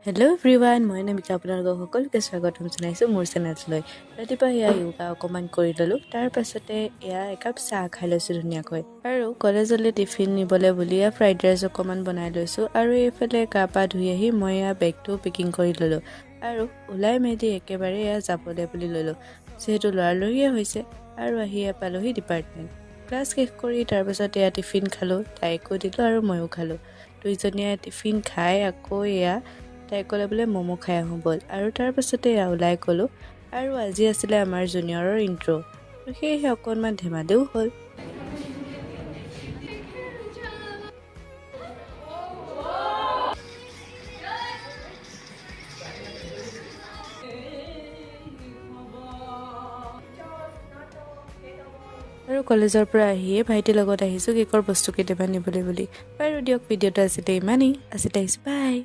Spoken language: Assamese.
হেল্ল' এভৰিৱান, মই নামিকা আপোনালোকক সকলোকে স্বাগতম জনাইছোঁ মোৰ চেনেলটোলৈ। ৰাতিপুৱা এয়া য়োগা অকণমান কৰি ল'লোঁ, তাৰ পাছতে এয়া একাপ চাহ খাই লৈছোঁ ধুনীয়াকৈ। আৰু কলেজলৈ টিফিন নিবলৈ বুলি এয়া ফ্ৰাইড ৰাইচ অকণমান বনাই লৈছোঁ। আৰু এইফালে গা পা ধুই আহি মই এয়া বেগটো পেকিং কৰি ল'লোঁ আৰু ওলাই মেলি একেবাৰে এয়া যাবলৈ বুলি ল'লোঁ, যিহেতু লৰালৰিয়ে হৈছে। আৰু আহি এয়া পালোহি ডিপাৰ্টমেণ্ট। ক্লাছ শেষ কৰি তাৰপাছত এয়া টিফিন খালোঁ, তাইকো দিলোঁ আৰু ময়ো খালোঁ। দুইজনীয়ে টিফিন খাই আকৌ এয়া তাই ক'লে বোলে ম'ম' খাই আহোঁ ব'ল, আৰু তাৰপাছতে ওলাই গ'লোঁ। আৰু আজি আছিলে আমাৰ জুনিয়ৰৰ ইণ্ট্ৰ', সেয়েহে অকণমান ধেমালিও হ'ল। আৰু কলেজৰ পৰা আহিয়ে ভাইটিৰ লগত আহিছোঁ কেকৰ বস্তু কেইটামান নিবলৈ বুলি। বাৰু দিয়ক, ভিডিঅ'টো আছিলে ইমানেই, আজিলৈ আহিছোঁ, বাই।